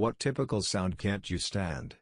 What typical sound can't you stand?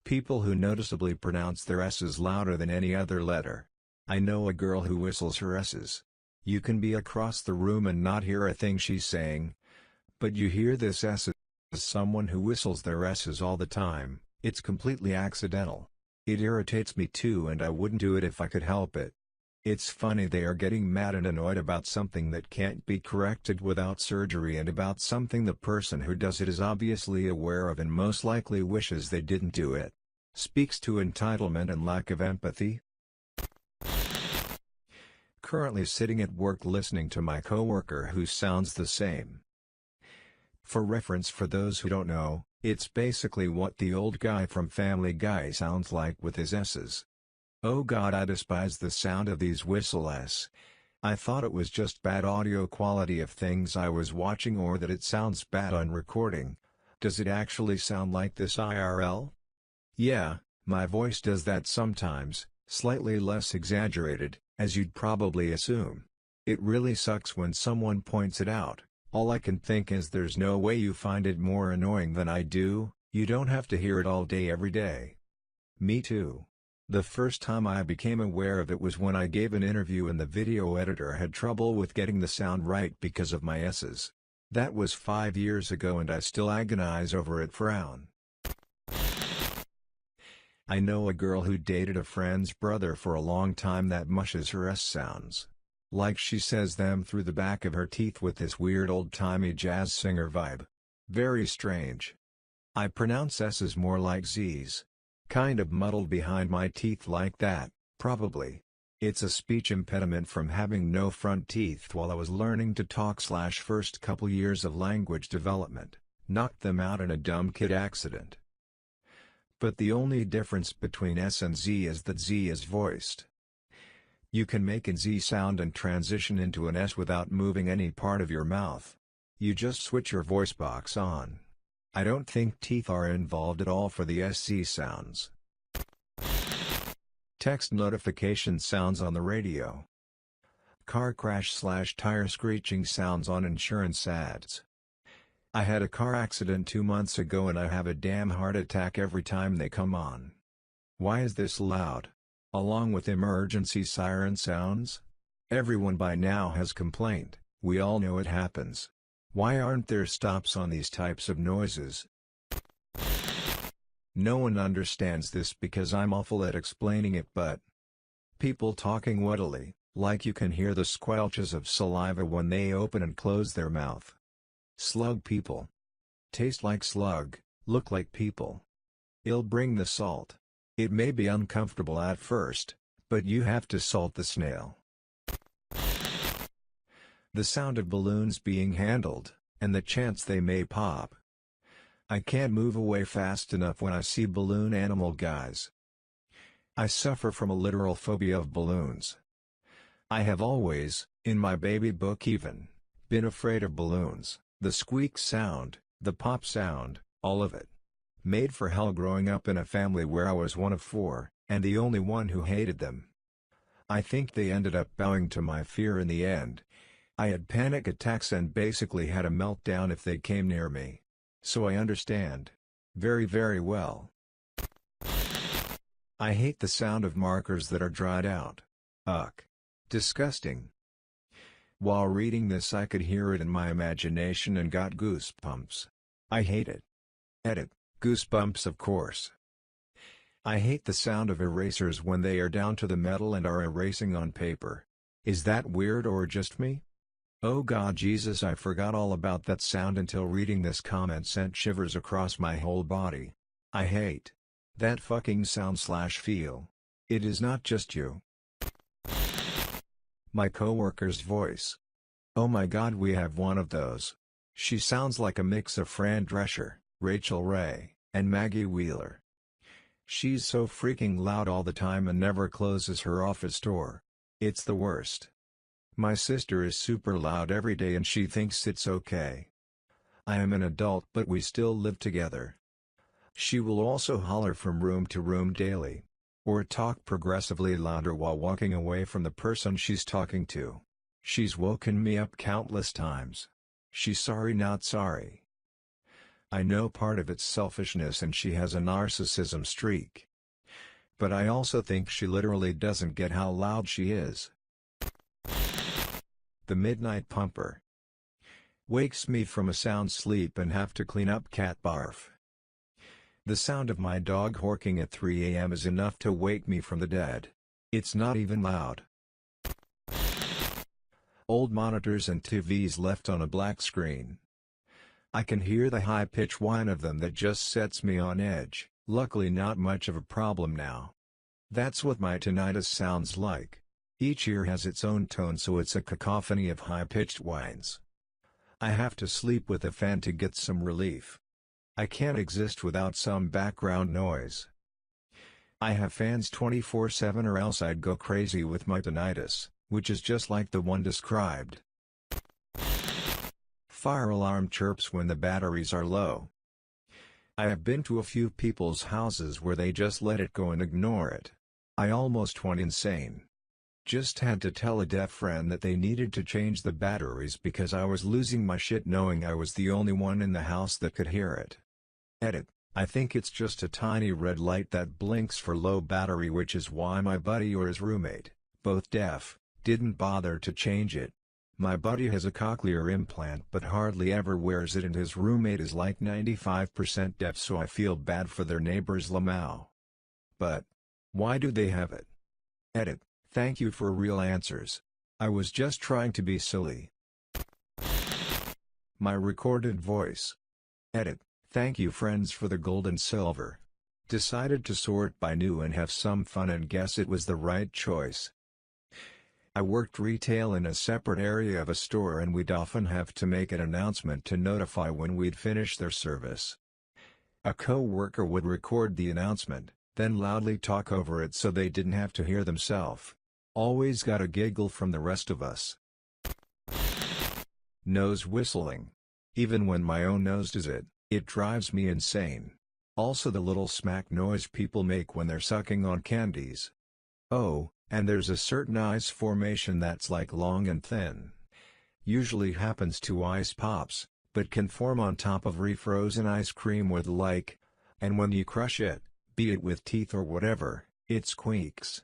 People who noticeably pronounce their S's louder than any other letter. I know a girl who whistles her S's. You can be across the room and not hear a thing she's saying. But you hear this S. As someone who whistles their S's all the time, it's completely accidental. It irritates me too, and I wouldn't do it if I could help it. It's funny they are getting mad and annoyed about something that can't be corrected without surgery and about something the person who does it is obviously aware of and most likely wishes they didn't do it. Speaks to entitlement and lack of empathy. Currently sitting at work listening to my coworker who sounds the same. For reference, for those who don't know, it's basically what the old guy from Family Guy sounds like with his S's. Oh god, I despise the sound of these whistle S. I thought it was just bad audio quality of things I was watching or that it sounds bad on recording. Does it actually sound like this IRL? Yeah, my voice does that sometimes, slightly less exaggerated, as you'd probably assume. It really sucks when someone points it out. All I can think is there's no way you find it more annoying than I do. You don't have to hear it all day every day. Me too. The first time I became aware of it was when I gave an interview and the video editor had trouble with getting the sound right because of my S's. That was 5 years ago and I still agonize over it. Frown. I know a girl who dated a friend's brother for a long time that mushes her S sounds. Like she says them through the back of her teeth with this weird old-timey jazz singer vibe. Very strange. I pronounce S's more like Z's. Kind of muddled behind my teeth like that, probably. It's a speech impediment from having no front teeth while I was learning to talk / first couple years of language development, knocked them out in a dumb kid accident. But the only difference between S and Z is that Z is voiced. You can make an Z sound and transition into an S without moving any part of your mouth. You just switch your voice box on. I don't think teeth are involved at all for the SZ sounds. Text notification sounds on the radio. Car crash / tire screeching sounds on insurance ads. I had a car accident 2 months ago and I have a damn heart attack every time they come on. Why is this loud? Along with emergency siren sounds? Everyone by now has complained, we all know it happens. Why aren't there stops on these types of noises? No one understands this because I'm awful at explaining it, but people talking wuttily, like you can hear the squelches of saliva when they open and close their mouth. Slug people. Taste like slug, look like people. I'll bring the salt. It may be uncomfortable at first, but you have to salt the snail. The sound of balloons being handled, and the chance they may pop. I can't move away fast enough when I see balloon animal guys. I suffer from a literal phobia of balloons. I have always, in my baby book even, been afraid of balloons, the squeak sound, the pop sound, all of it. Made for hell growing up in a family where I was one of 4, and the only one who hated them. I think they ended up bowing to my fear in the end. I had panic attacks and basically had a meltdown if they came near me. So I understand. Very, very well. I hate the sound of markers that are dried out. Ugh. Disgusting. While reading this I could hear it in my imagination and got goosebumps. I hate it. Edit. Goosebumps, of course. I hate the sound of erasers when they are down to the metal and are erasing on paper. Is that weird or just me? Oh God Jesus, I forgot all about that sound until reading this comment sent shivers across my whole body. I hate that fucking sound / feel. It is not just you. My coworker's voice. Oh my God, we have one of those. She sounds like a mix of Fran Drescher, Rachel Ray, and Maggie Wheeler. She's so freaking loud all the time and never closes her office door. It's the worst. My sister is super loud every day and she thinks it's okay. I am an adult but we still live together. She will also holler from room to room daily. Or talk progressively louder while walking away from the person she's talking to. She's woken me up countless times. She's sorry not sorry. I know part of it's selfishness and she has a narcissism streak. But I also think she literally doesn't get how loud she is. The midnight pumper. Wakes me from a sound sleep and have to clean up cat barf. The sound of my dog horking at 3 a.m. is enough to wake me from the dead. It's not even loud. Old monitors and TVs left on a black screen. I can hear the high-pitched whine of them that just sets me on edge. Luckily not much of a problem now. That's what my tinnitus sounds like. Each ear has its own tone, so it's a cacophony of high-pitched whines. I have to sleep with a fan to get some relief. I can't exist without some background noise. I have fans 24/7 or else I'd go crazy with my tinnitus, which is just like the one described. Fire alarm chirps when the batteries are low. I have been to a few people's houses where they just let it go and ignore it. I almost went insane. Just had to tell a deaf friend that they needed to change the batteries because I was losing my shit knowing I was the only one in the house that could hear it. Edit: I think it's just a tiny red light that blinks for low battery, which is why my buddy or his roommate, both deaf, didn't bother to change it. My buddy has a cochlear implant but hardly ever wears it, and his roommate is like 95% deaf, so I feel bad for their neighbors Lamau. But why do they have it? Edit: thank you for real answers. I was just trying to be silly. My recorded voice. Edit: thank you friends for the gold and silver. Decided to sort by new and have some fun and guess it was the right choice. I worked retail in a separate area of a store and we'd often have to make an announcement to notify when we'd finished their service. A co-worker would record the announcement, then loudly talk over it so they didn't have to hear themselves. Always got a giggle from the rest of us. Nose whistling. Even when my own nose does it, it drives me insane. Also the little smack noise people make when they're sucking on candies. Oh, and there's a certain ice formation that's like long and thin. Usually happens to ice pops, but can form on top of refrozen ice cream with and when you crush it, be it with teeth or whatever, it squeaks.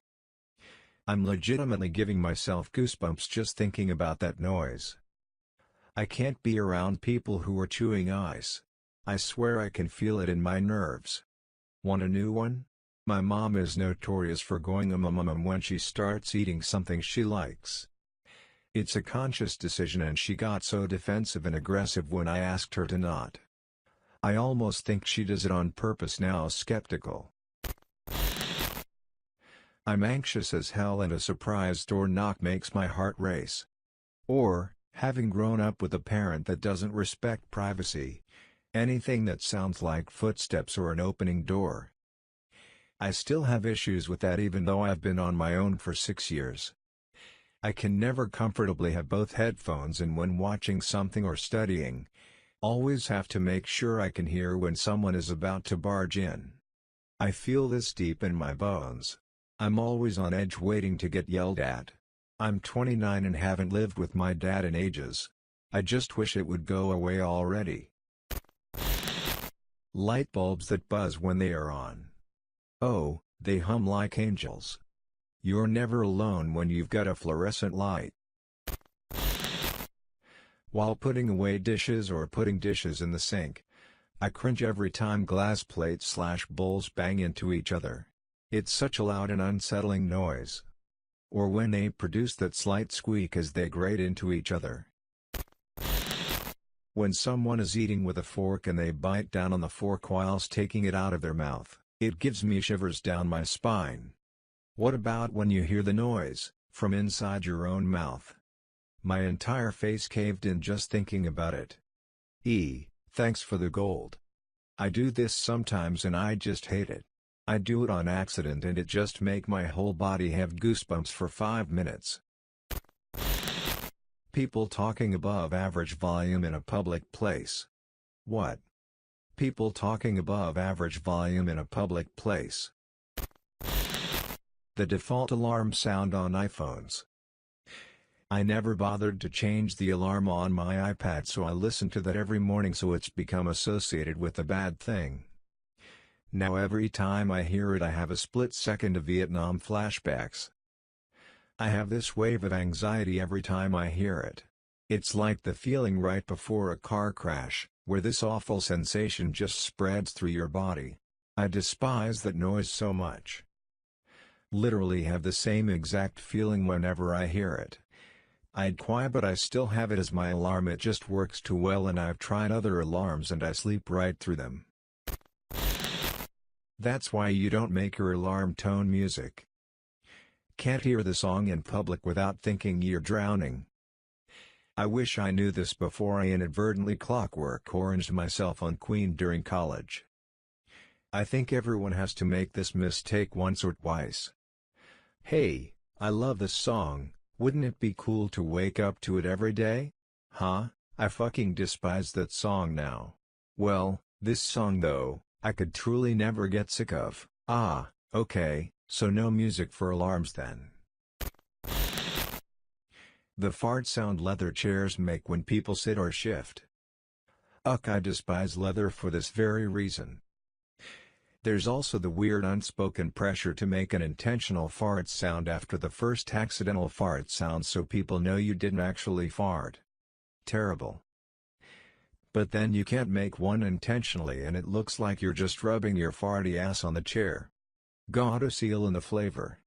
I'm legitimately giving myself goosebumps just thinking about that noise. I can't be around people who are chewing ice. I swear I can feel it in my nerves. Want a new one? My mom is notorious for going when she starts eating something she likes. It's a conscious decision and she got so defensive and aggressive when I asked her to not. I almost think she does it on purpose now. Skeptical. I'm anxious as hell and a surprise door knock makes my heart race. Or, having grown up with a parent that doesn't respect privacy, anything that sounds like footsteps or an opening door. I still have issues with that even though I've been on my own for 6 years. I can never comfortably have both headphones in when watching something or studying. Always have to make sure I can hear when someone is about to barge in. I feel this deep in my bones. I'm always on edge waiting to get yelled at. I'm 29 and haven't lived with my dad in ages. I just wish it would go away already. Light bulbs that buzz when they are on. Oh, they hum like angels. You're never alone when you've got a fluorescent light. While putting away dishes or putting dishes in the sink, I cringe every time glass plates/bowls bang into each other. It's such a loud and unsettling noise. Or when they produce that slight squeak as they grate into each other. When someone is eating with a fork and they bite down on the fork whilst taking it out of their mouth, it gives me shivers down my spine. What about when you hear the noise from inside your own mouth? My entire face caved in just thinking about it. Thanks for the gold. I do this sometimes and I just hate it. I do it on accident and it just make my whole body have goosebumps for 5 minutes. People talking above average volume in a public place. What? People talking above average volume in a public place. The default alarm sound on iPhones. I never bothered to change the alarm on my iPad, so I listen to that every morning, so it's become associated with a bad thing. Now every time I hear it I have a split second of Vietnam flashbacks. I have this wave of anxiety every time I hear it. It's like the feeling right before a car crash, where this awful sensation just spreads through your body. I despise that noise so much. Literally have the same exact feeling whenever I hear it. I'd quiet, but I still have it as my alarm. It just works too well, and I've tried other alarms and I sleep right through them. That's why you don't make your alarm tone music. Can't hear the song in public without thinking you're drowning. I wish I knew this before I inadvertently Clockwork Oranged myself on Queen during college. I think everyone has to make this mistake once or twice. Hey, I love this song, wouldn't it be cool to wake up to it every day? Huh, I fucking despise that song now. Well, this song though, I could truly never get sick of. Ah, okay, so no music for alarms then. The fart sound leather chairs make when people sit or shift. Ugh, I despise leather for this very reason. There's also the weird unspoken pressure to make an intentional fart sound after the first accidental fart sound so people know you didn't actually fart. Terrible. But then you can't make one intentionally and it looks like you're just rubbing your farty ass on the chair. Gotta seal in the flavor.